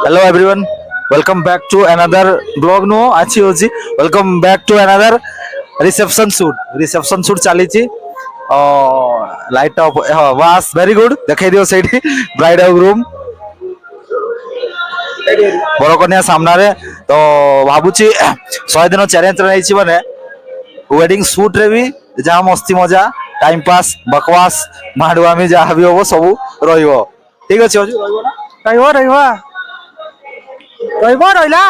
Hello everyone, welcome back to another blog. No, अच्छी होची. Welcome back to another reception shoot. Reception shoot चालीची. Light up. Was very good. देखाई दियो सेठी bride और groom. बड़ कन्या सामने तो भावुची 100 दिन चैलेंज रही माने वेडिंग शूट रे भी जहाँ मस्ती मजा टाइम पास बकवास माडुआमी जहाँ भी हम सब रहिबो ठीक अछि हजू रहिबो ना रहिबो रहिबो रहिबो रहिला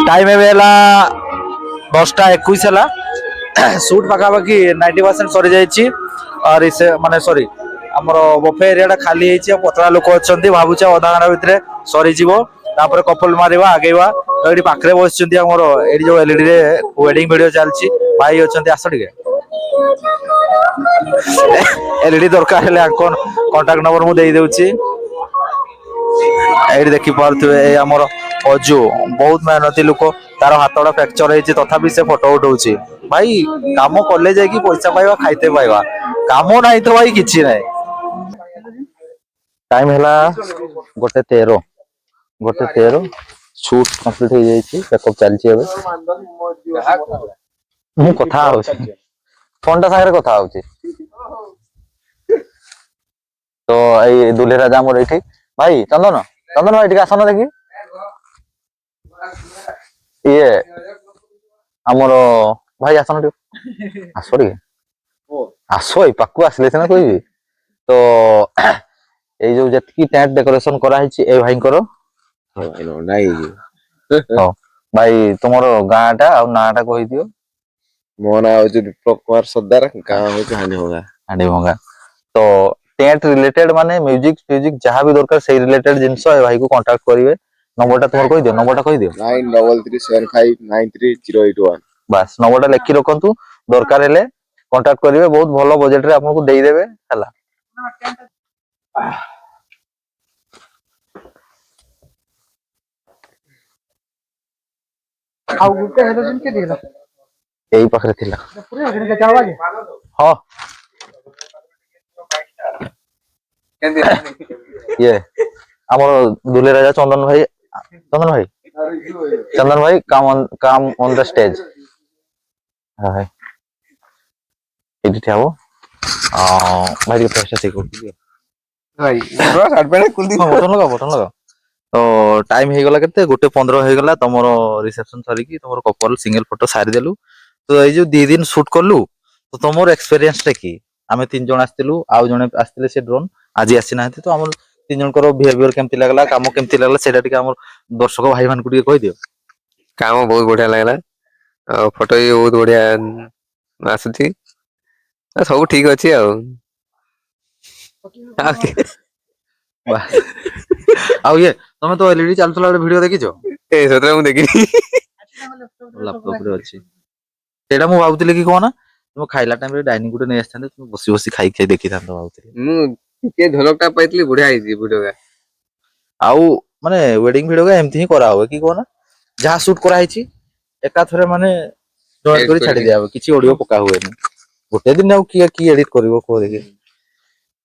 टाइम एवेला 10:21 हला शूट पाखापाखि 90% सरी जाइए और इसे माने सॉरी आमर बफे एरिया खाली है पतला लोक अच्छा भावुचे अधा घंटा भितर सरी तापर कपल मारिबा आगेवा तो ये पाखे बस ये जो एलईडी रे वेडिंग वीडियो चलती भाई अच्छा आस टे एलईडी दरकार है कांटेक्ट नंबर मुझे देउची ये देखी पारे आमर अजु बहुत मेहनती लोक तार हाथटा फ्रैक्चर होती तथापि से फोटो उठाऊँ भाई काम कले जाकि पैसा पाइबा खाइते पाइबा काम ना तो भाई किसी ना टाइम है 1:13 शूट कंप्लीट हो जाइए मेकअप चलती कथा फोन सागर कथा तो ये दुल्हे राजा मोर ये भाई चंदन चंदन भाई आसन देखी ये आमर भाई आसन आस आस पाक आसले सीना कह तो ये जो जी टेंट डेकोरेशन कराई ए भाई भाई तुम गाँ टा आ ना टा कही दियो मो ना हूँ विप्लव कुमार सरदार गाँव हूँ हांडीभंगा तो टेंट रिलेटेड माने म्यूजिक फ्यूजिक जहाँ भी दरकार से रिलेटेड जिनस भाई को कांटेक्ट करेंगे नंबर तुम कही दियो नंबर कही दियो 9337593081 बस नंबर लिखि रखु दरकार हेले कांटेक्ट करेंगे बहुत भल बजेट रे आपको देदेवे है यही पाखे थिला हाँ ये आमर दुले राजा चंदन भाई come on the stage hi एडी ठाबो भाई के फेसटा से कर भाई शर्ट पैंट खुल दी बटन लगा तो टाइम हो गला केते 1:15 हो गला तमरो रिसेप्शन सरी की तमरो कपल सिंगल फोटो सारी देलु तो ये जो 2 दिन शूट करलु तो तमरो एक्सपीरियंस टे की आमे 3 जण आस्तिलु आउ जणे आस्तिले से ड्रोन आज आसी नाहंती तो हमर 3 जण करो बिहेवियर केमती लागला काम केमती लागला सेटा टिके हमर दर्शक भाई मान को टिके कहि दियो काम बहुत बढ़िया लगला फोटो भी बहुत बढ़िया आसुची सब ठीक अच्छी आउ ये तमे तो एलईडी चलतला वीडियो देखिछो ए सतरा मु देखिनी लैपटॉप रे अछि सेटा मु भाबुतिले कि कोना तुम खाइला टाइम रे डाइनिंग गुटे नै आछथांते तुम बसी बसी खाई खाई देखि थांतो भाबुतिले मु के झलकटा पाइतली बढ़िया आइजी वीडियो का आउ माने वेडिंग वीडियो का एमथि ही करा होवे कि कोना जहाँ शूट करा हिची एका थरे माने जॉइन करी छाडी दिया किछि ऑडियो पका हुए नै गोटे दिन आउ की एडिट करबो को देखि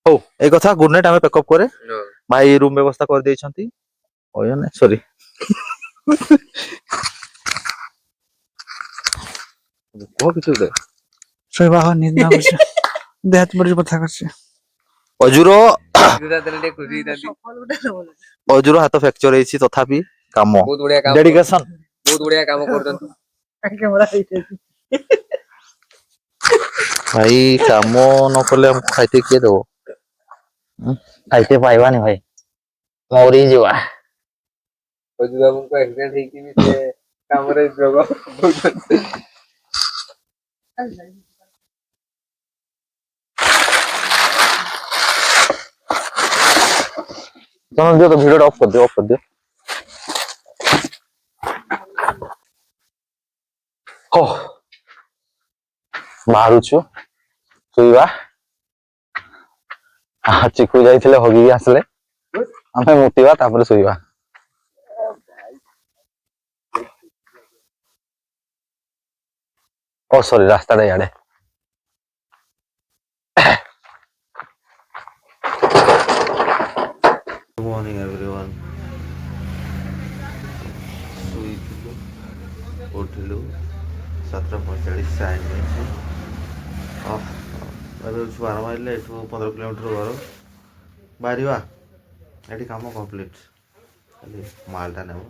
हो ए कथा गुड नाइट हमें पैकअप करे भाई रूम व्यवस्था कर देई छंती ओयो नै सॉरी ओ किछु दे सोइबा हो नींद ना बसे देहत बड़ी कथा करছে अजुरो दुरा देले खुशी दादी अजुरो हाथ फ्रैक्चर हेछि तथापि काम बहुत बढ़िया काम डेडिकेशन बहुत बढ़िया काम करदन कैमरा हिटे भाई काम न कले हम खाइते के देबो खाइते पाइबा नहीं भाई मौरी जीवा अजुरा को एक्सीडेंट हे कि भी से काम रे जगह चलो दियो तो वीडियो ऑफ कर दियो हो बाहर छु सुइबा चिकू जाइथिले हगी आसले हमें मुतिबा तापर सुइबा ଓ ସରି ରାସ୍ତାଟା ଇଆଡେ। Good morning everyone. ଶୋଇଥିଲୁ ଉଠିଲୁ 7:45 ସାଇନ୍ ହେଇଛି। ଏବେ ହେଉଛି 12 ମାଇଲ ଏଠୁ 15 କିଲୋମିଟର ଘର ବାହାରିବା। ଏଠି କାମ କମ୍ପ୍ଲିଟ୍ ଖାଲି ମାଲଟା ନେବ।